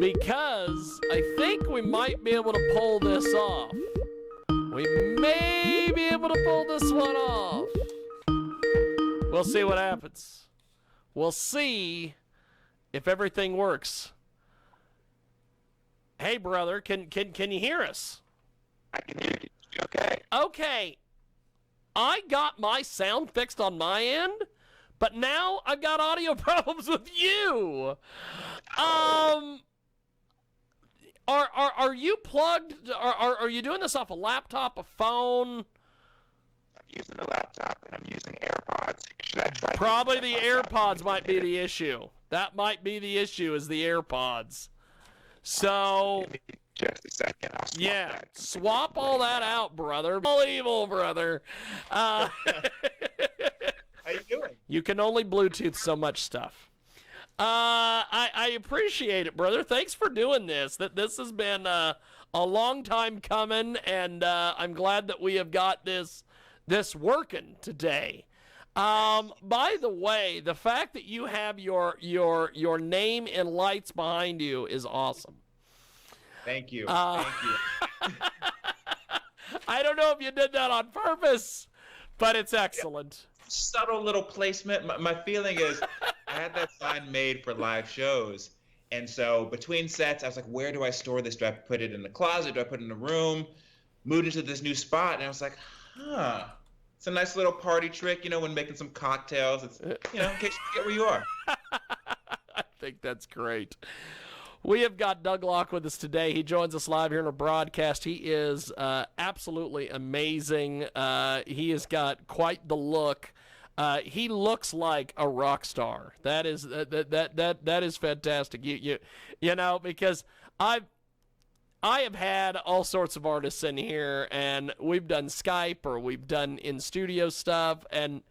because I think we might be able to pull this off. We may be able to pull this one off. We'll see what happens. We'll see if everything works. Hey, brother, can you hear us? I can hear you. Okay. Okay. I got my sound fixed on my end, but now I've got audio problems with you. Are you plugged? Are you doing this off a laptop, a phone? I'm using a laptop and I'm using AirPods. Should I try? Probably the AirPods might be the issue. That might be the issue, is the AirPods. So, Give me just a second. I'll swap all that out, brother. All evil, brother. How you doing? You can only Bluetooth so much stuff. I appreciate it, brother. Thanks for doing this. This has been a long time coming, and I'm glad that we have got this working today. By the way, the fact that you have your name in lights behind you is awesome. Thank you. Thank you. I don't know if you did that on purpose, but it's excellent. Subtle little placement. My feeling is I had that sign made for live shows. And so between sets, I was like, where do I store this? Do I put it in the closet? Do I put it in the room? Moved into this new spot. And I was like, it's a nice little party trick, when making some cocktails. It's, in case you forget where you are. I think that's great. We have got Doug Locke with us today. He joins us live here in a broadcast. He is absolutely amazing. He has got quite the look. He looks like a rock star. That is that is fantastic. You know, because I have had all sorts of artists in here, and we've done Skype or we've done in studio stuff, and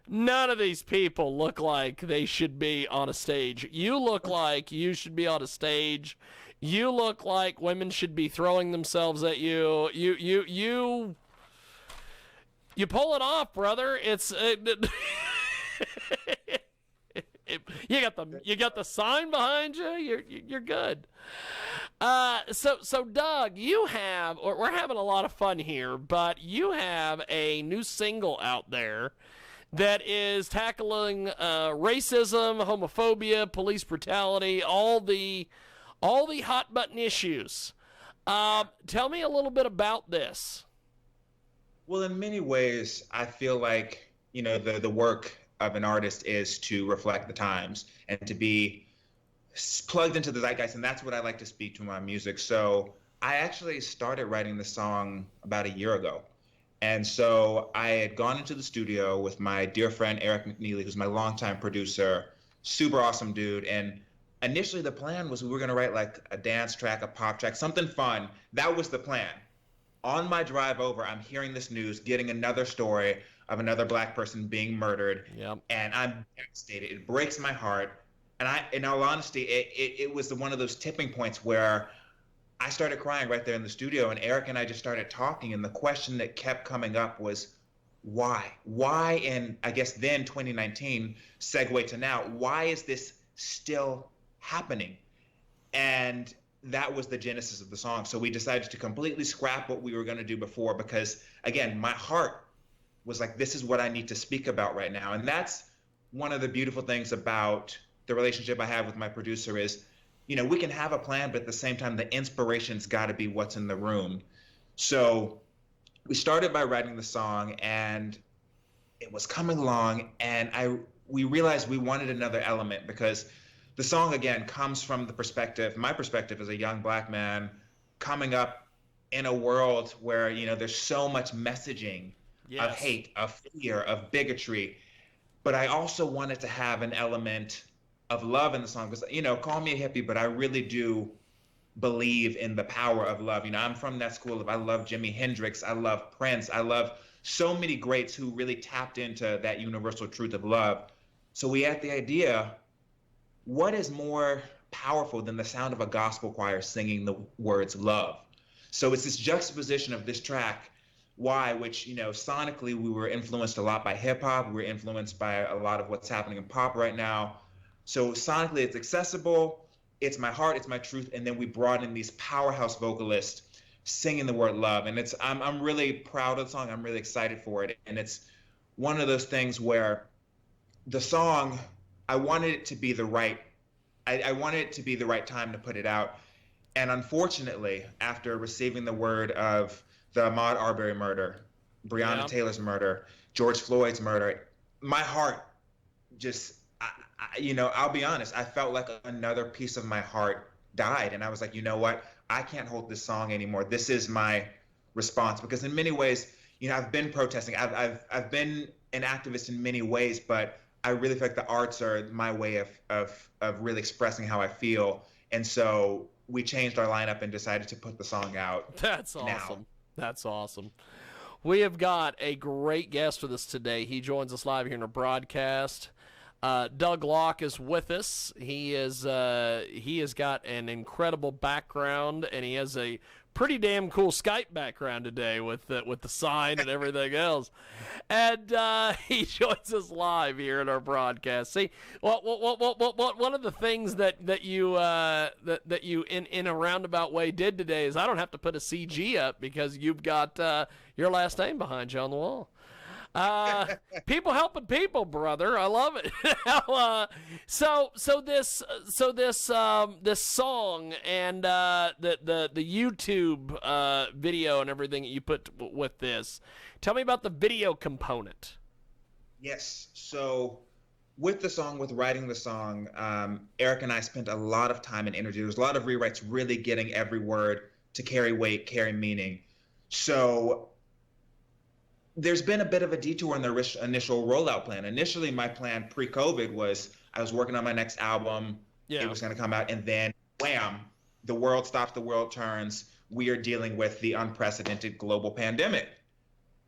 none of these people look like they should be on a stage. You look like you should be on a stage. You look like women should be throwing themselves at you. You pull it off, brother. It's you got the sign behind you. You're good. So Doug, we're having a lot of fun here, but you have a new single out there that is tackling racism, homophobia, police brutality, all the hot button issues. Tell me a little bit about this. Well, in many ways, I feel like, the work of an artist is to reflect the times and to be plugged into the zeitgeist, and that's what I like to speak to in my music. So I actually started writing the song about a year ago. And so I had gone into the studio with my dear friend Eric McNeely, who's my longtime producer, super awesome dude. And initially the plan was we were going to write like a dance track, a pop track, something fun. That was the plan. On my drive over, I'm hearing this news, getting another story of another black person being murdered. Yep. And I'm devastated. It breaks my heart. And in all honesty, it was one of those tipping points where I started crying right there in the studio, and Eric and I just started talking, and the question that kept coming up was, why? Why, in, I guess then 2019, segue to now, why is this still happening? And that was the genesis of the song. So we decided to completely scrap what we were going to do before because, again, my heart was like, this is what I need to speak about right now. And that's one of the beautiful things about the relationship I have with my producer is, we can have a plan, but at the same time, the inspiration's got to be what's in the room. So we started by writing the song, and it was coming along, and we realized we wanted another element because the song, again, comes from my perspective as a young black man coming up in a world where, there's so much messaging of hate, of fear, of bigotry. But I also wanted to have an element of love in the song because, call me a hippie, but I really do believe in the power of love. I'm from that school of I love Jimi Hendrix, I love Prince, I love so many greats who really tapped into that universal truth of love. So we had the idea, what is more powerful than the sound of a gospel choir singing the words love? So it's this juxtaposition of this track, Why, which, sonically we were influenced a lot by hip hop, we were influenced by a lot of what's happening in pop right now. So sonically it's accessible, it's my heart, it's my truth, and then we brought in these powerhouse vocalists singing the word love. And I'm really proud of the song. I'm really excited for it. And it's one of those things where the song, I wanted it to be the right, I wanted it to be the right time to put it out. And unfortunately, after receiving the word of the Ahmaud Arbery murder, Breonna Taylor's murder, George Floyd's murder, my heart just, I'll be honest, I felt like another piece of my heart died. And I was like, you know what? I can't hold this song anymore. This is my response. Because in many ways, I've been protesting. I've been an activist in many ways, but I really feel like the arts are my way of really expressing how I feel. And so we changed our lineup and decided to put the song out. That's awesome. Now. That's awesome. We have got a great guest with us today. He joins us live here in our broadcast. DOUG LOCKE is with us. He has got an incredible background, and he has a pretty damn cool Skype background today with the sign and everything else. And he joins us live here in our broadcast. See, what one of the things that you in a roundabout way did today is I don't have to put a CG up because you've got your last name behind you on the wall. People helping people, brother. I love it. This song and the YouTube video and everything that you put with this. Tell me about the video component. Yes. So with the song, with writing the song, Eric and I spent a lot of time and energy. There was a lot of rewrites, really getting every word to carry weight, carry meaning. So there's been a bit of a detour in the initial rollout plan. Initially, my plan pre-COVID was I was working on my next album. Yeah. It was going to come out, and then wham, the world stops, the world turns. We are dealing with the unprecedented global pandemic.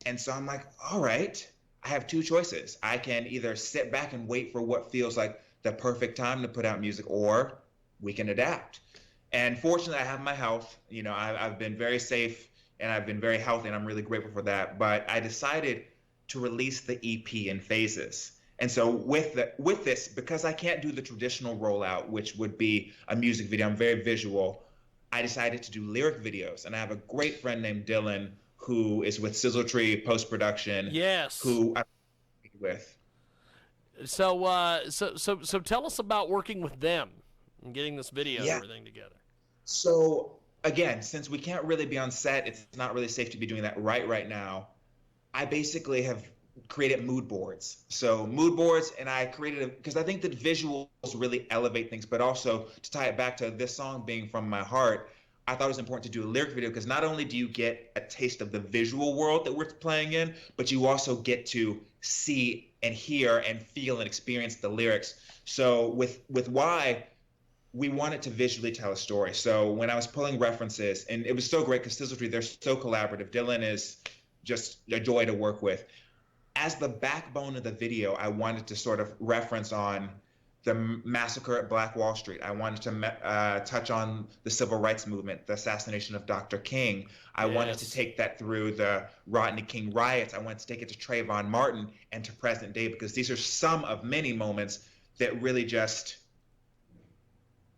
And so I'm like, all right, I have two choices. I can either sit back and wait for what feels like the perfect time to put out music, or we can adapt. And fortunately, I have my health. I've been very safe and I've been very healthy, and I'm really grateful for that. But I decided to release the EP in phases. And so with this, because I can't do the traditional rollout, which would be a music video, I'm very visual, I decided to do lyric videos. And I have a great friend named Dylan who is with Sizzle Tree Post-Production. Yes. Who I'm with. So tell us about working with them and getting this video and everything together. So again, since we can't really be on set, it's not really safe to be doing that right now. I basically have created mood boards. So mood boards, and I created because I think that visuals really elevate things, but also to tie it back to this song being from my heart, I thought it was important to do a lyric video because not only do you get a taste of the visual world that we're playing in, but you also get to see and hear and feel and experience the lyrics. So with Why, we wanted to visually tell a story. So when I was pulling references, and it was so great because Sizzle Tree, they're so collaborative. Dylan is just a joy to work with. As the backbone of the video, I wanted to sort of reference on the massacre at Black Wall Street. I wanted to touch on the civil rights movement, the assassination of Dr. King. I wanted to take that through the Rodney King riots. I wanted to take it to Trayvon Martin and to present day, because these are some of many moments that really just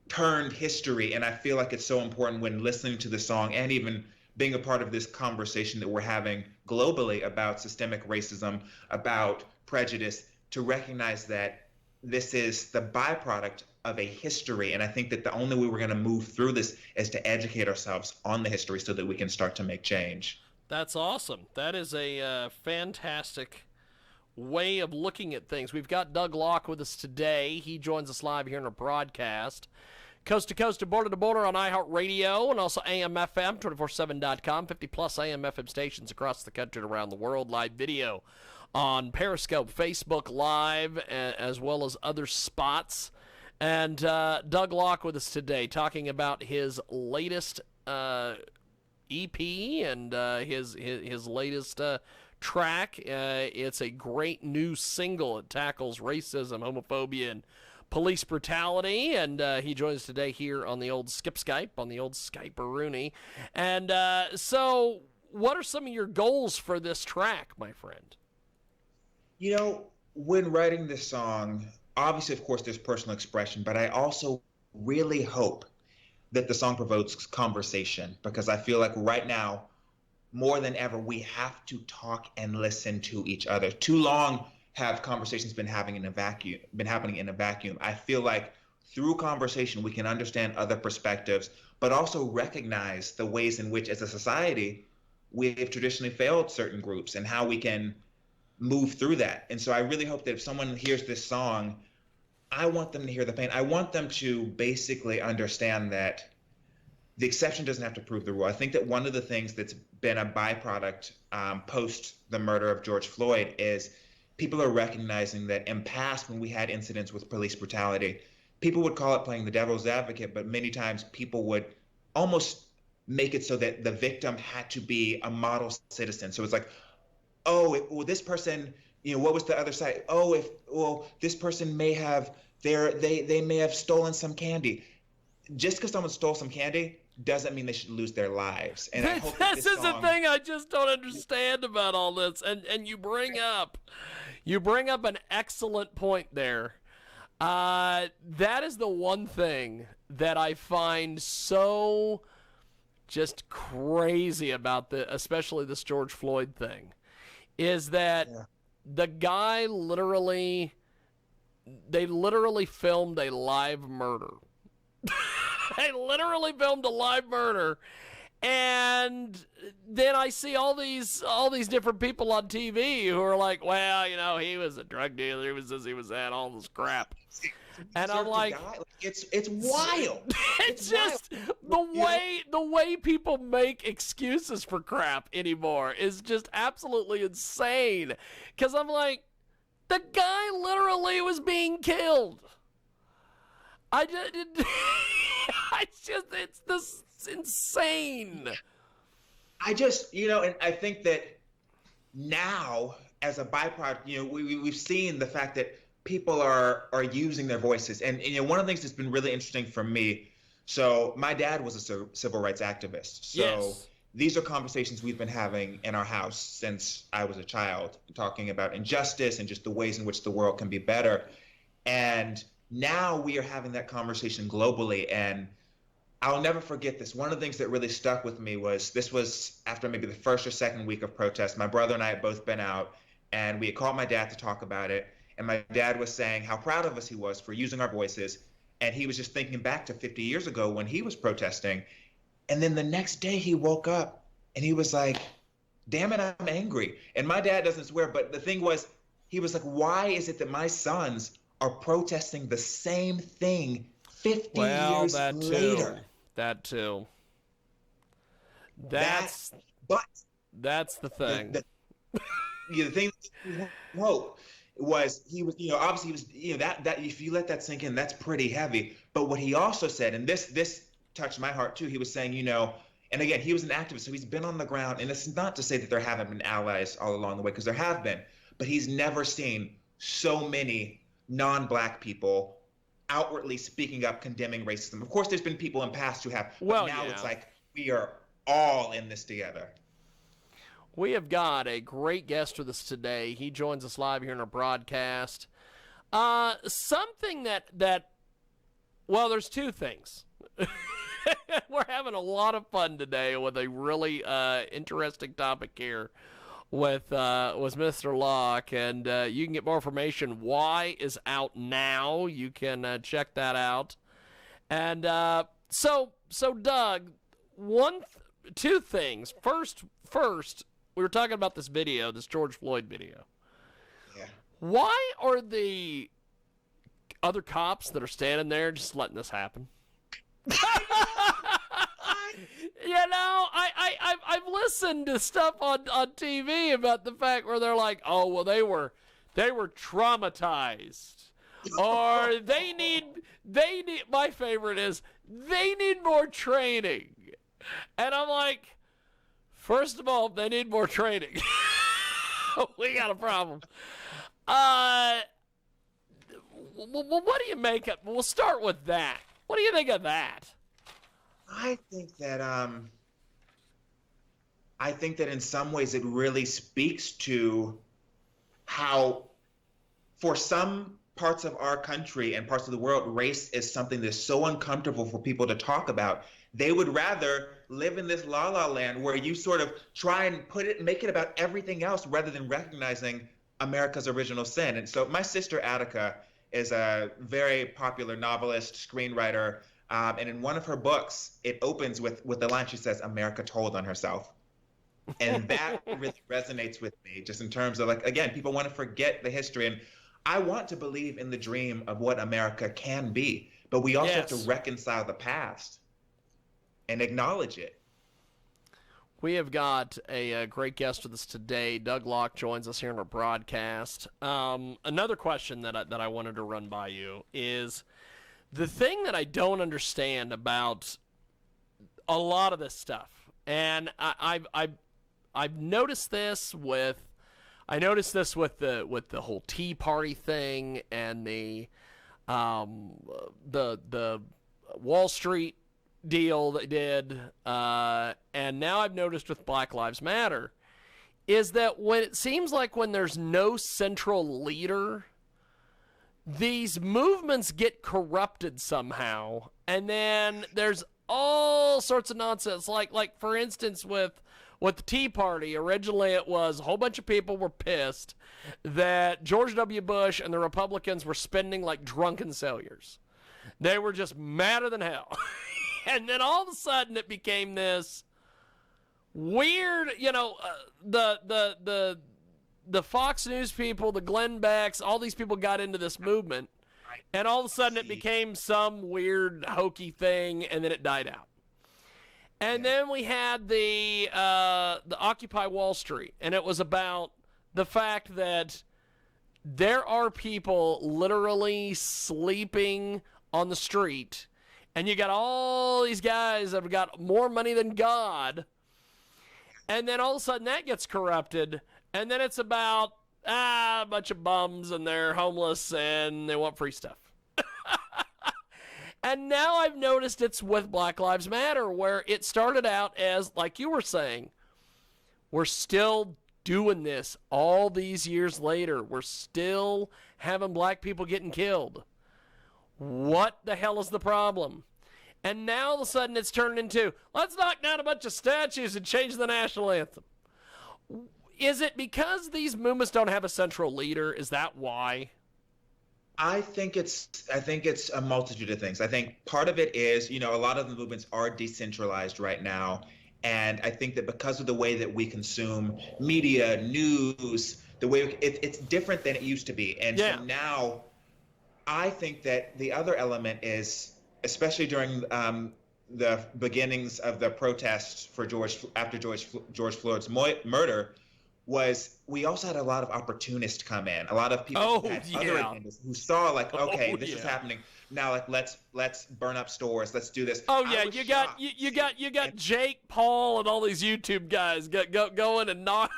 turned history. And I feel like it's so important when listening to the song and even being a part of this conversation that we're having globally about systemic racism, about prejudice, to recognize that this is the byproduct of a history. And I think that the only way we're going to move through this is to educate ourselves on the history so that we can start to make change. That's awesome. That is a fantastic way of looking at things. We've got DOUG LOCKE with us today. He joins us live here in our broadcast. Coast to coast to border on iHeartRadio and also AM/FM, 247.com, 50-plus AM/FM stations across the country and around the world. Live video on Periscope, Facebook Live, as well as other spots. And DOUG LOCKE with us today talking about his latest EP and his latest track. It's a great new single. It tackles racism, homophobia, and police brutality, and he joins us today here on the old Skype, on the old Skype-a-rooney. And so what are some of your goals for this track, my friend? You know, when writing this song, obviously, of course, there's personal expression, but I also really hope that the song provokes conversation, because I feel like right now, more than ever, we have to talk and listen to each other. Too long have conversations been happening in a vacuum. I feel like through conversation, we can understand other perspectives, but also recognize the ways in which, as a society, we have traditionally failed certain groups and how we can move through that. And so I really hope that if someone hears this song, I want them to hear the pain. I want them to basically understand that the exception doesn't have to prove the rule. I think that one of the things that's been a byproduct post the murder of George Floyd is people are recognizing that in past, when we had incidents with police brutality, people would call it playing the devil's advocate, but many times people would almost make it so that the victim had to be a model citizen. So it's like, oh, well, this person, what was the other side? Oh, this person may have, they may have stolen some candy. Just because someone stole some candy doesn't mean they should lose their lives. And I hope this is the thing I just don't understand about all this. And you bring up an excellent point there. That is the one thing that I find so just crazy about especially this George Floyd thing, is that the guy they literally filmed a live murder. They literally filmed a live murder, and then I see all these different people on TV who are like, well, he was a drug dealer, he was this, he was that, all this crap. And I'm like, it's wild. It's just the way people make excuses for crap anymore is just absolutely insane. Because I'm like, the guy literally was being killed. It's insane. And I think that now, as a byproduct, we've seen the fact that people are using their voices. And one of the things that's been really interesting for me, so my dad was a civil rights activist. So yes. These are conversations we've been having in our house since I was a child, talking about injustice and just the ways in which the world can be better. And now we are having that conversation globally. And I'll never forget this. One of the things that really stuck with me was, this was after maybe the first or second week of protest. My brother and I had both been out, and we had called my dad to talk about it. And my dad was saying how proud of us he was for using our voices. And he was just thinking back to 50 years ago when he was protesting. And then the next day he woke up and he was like, damn it, I'm angry. And my dad doesn't swear, but the thing was, he was like, why is it that my sons are protesting the same thing 50 years later? That too. That's the thing. The thing that we hope was, he was, obviously he was, that if you let that sink in, that's pretty heavy. But what he also said, and this touched my heart too, he was saying, and again, he was an activist, so he's been on the ground, and it's not to say that there haven't been allies all along the way, because there have been, but he's never seen so many non-Black people outwardly speaking up, condemning racism. Of course, there's been people in past who have, but now it's like we are all in this together. We have got a great guest with us today. He joins us live here in our broadcast. Something that well, there's two things. We're having a lot of fun today with a really interesting topic here with Mr. Locke, and you can get more information. Why is out now. You can check that out. And so Doug, two things. First, we were talking about this video, this George Floyd video. Yeah. Why are the other cops that are standing there just letting this happen? I've listened to stuff on TV about the fact where they're like, oh, well, they were traumatized, or they need. My favorite is they need more training, and I'm like, first of all, they need more training. We got a problem. What do you make of? We'll start with that. What do you think of that? I think that in some ways it really speaks to how, for some parts of our country and parts of the world, race is something that's so uncomfortable for people to talk about. They would rather live in this la la land where you sort of try and make it about everything else rather than recognizing America's original sin. And so my sister Attica is a very popular novelist, screenwriter, and in one of her books, it opens with the line she says, "America told on herself." And that really resonates with me, just in terms of, like, again, people want to forget the history. And I want to believe in the dream of what America can be, but we also have to reconcile the past and acknowledge it. We have got a great guest with us today. Doug Locke joins us here in our broadcast. Another question that I wanted to run by you is the thing that I don't understand about a lot of this stuff, and I've noticed this with the whole Tea Party thing and the Wall Street deal they did, and now I've noticed with Black Lives Matter, is that when it seems like when there's no central leader, these movements get corrupted somehow, and then there's all sorts of nonsense. Like for instance, with the Tea Party, originally it was a whole bunch of people were pissed that George W. Bush and the Republicans were spending like drunken sailors. They were just madder than hell. And then all of a sudden it became this weird, the Fox News people, the Glenn Becks, all these people got into this movement, and all of a sudden it became some weird hokey thing, and then it died out. And then we had the Occupy Wall Street, and it was about the fact that there are people literally sleeping on the street, and you got all these guys that have got more money than God, and then all of a sudden that gets corrupted, and then it's about a bunch of bums and they're homeless and they want free stuff. And now I've noticed it's with Black Lives Matter, where it started out as, like you were saying, we're still doing this all these years later. We're still having black people getting killed. What the hell is the problem? And now all of a sudden it's turned into, let's knock down a bunch of statues and change the national anthem. Is it because these movements don't have a central leader? Is that why? I think it's a multitude of things. I think part of it is, a lot of the movements are decentralized right now. And I think that because of the way that we consume media, news, the way it's different than it used to be. And so now I think that the other element is, especially during the beginnings of the protests for after George Floyd's murder, was we also had a lot of opportunists come in, a lot of people who had other agendas, who saw like, okay, this is happening now. Like let's burn up stores, let's do this. Oh yeah, you got Jake Paul and all these YouTube guys going and not.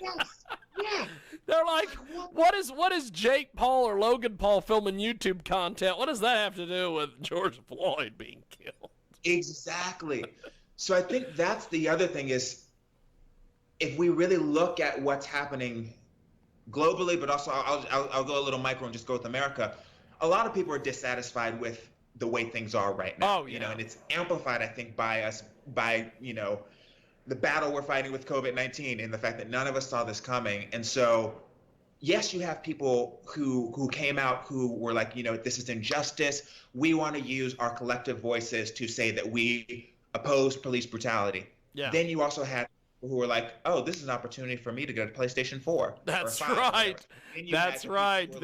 Yes. Yeah. They're like, what is Jake Paul or Logan Paul filming YouTube content? What does that have to do with George Floyd being killed? Exactly. So I think that's the other thing is, if we really look at what's happening globally, but also I'll go a little micro and just go with America, a lot of people are dissatisfied with the way things are right now. Oh, yeah. And it's amplified, I think, by the battle we're fighting with COVID-19 and the fact that none of us saw this coming. And so, yes, you have people who came out who were like, this is injustice. We want to use our collective voices to say that we oppose police brutality. Yeah. Then you also had who were like, oh, this is an opportunity for me to go to PlayStation 4. That's right. That's right.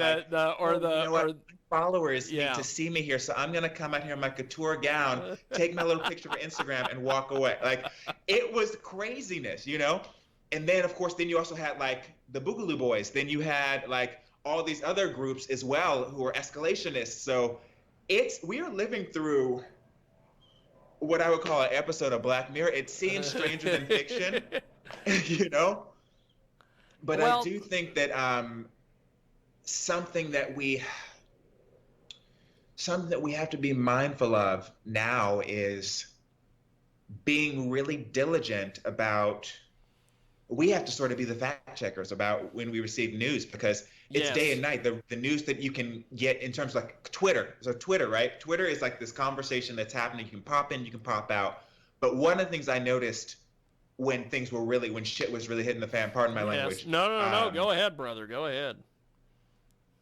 Followers need to see me here, so I'm gonna come out here in my couture gown, take my little picture for Instagram, and walk away. Like, it was craziness, And then, of course, then you also had like the Boogaloo Boys. Then you had like all these other groups as well who are escalationists. So we are living through what I would call an episode of Black Mirror. It seems stranger than fiction, But I do think that something that we have to be mindful of now is being really diligent about we have to sort of be the fact checkers about when we receive news, because it's day and night. The news that you can get in terms of like Twitter. So Twitter, right? Twitter is like this conversation that's happening. You can pop in, you can pop out. But one of the things I noticed when shit was really hitting the fan, pardon my language. No. Go ahead, brother. Go ahead.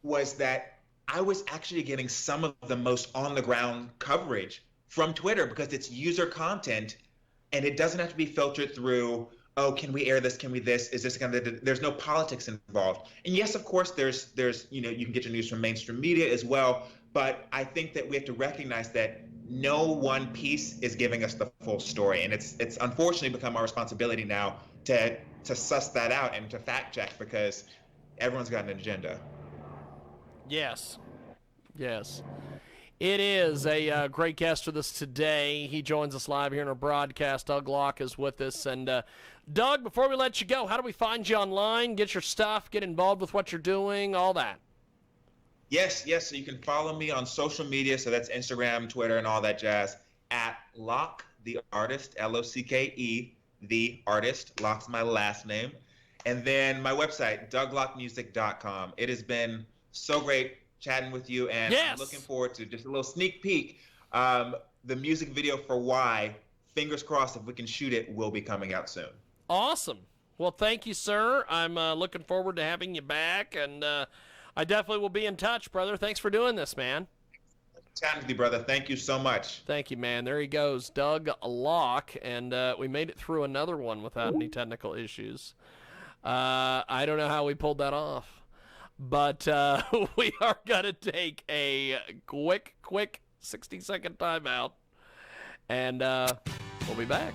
Was that I was actually getting some of the most on the ground coverage from Twitter, because it's user content and it doesn't have to be filtered through, oh, can we air this? Can we this? Is this gonna, there's no politics involved. And yes, of course, there's, you know, you can get your news from mainstream media as well. But I think that we have to recognize that no one piece is giving us the full story. And it's unfortunately become our responsibility now to suss that out and to fact check, because everyone's got an agenda. Yes. It is a great guest with us today. He joins us live here in our broadcast. Doug Locke is with us. And Doug, before we let you go, how do we find you online, get your stuff, get involved with what you're doing, all that? Yes. So you can follow me on social media. So that's Instagram, Twitter, and all that jazz at Locke the Artist, L-O-C-K-E, the Artist. Locke's my last name. And then my website, DougLockeMusic.com. It has been so great chatting with you, and I'm looking forward to just a little sneak peek. The music video for Why, fingers crossed, if we can shoot it, will be coming out soon. Awesome. Well, thank you, sir. I'm looking forward to having you back, and I definitely will be in touch, brother. Thanks for doing this, man. Chatting with you, brother. Thank you so much. Thank you, man. There he goes, Doug Locke, and we made it through another one without any technical issues. I don't know how we pulled that off. But we are going to take a quick 60-second timeout, and we'll be back.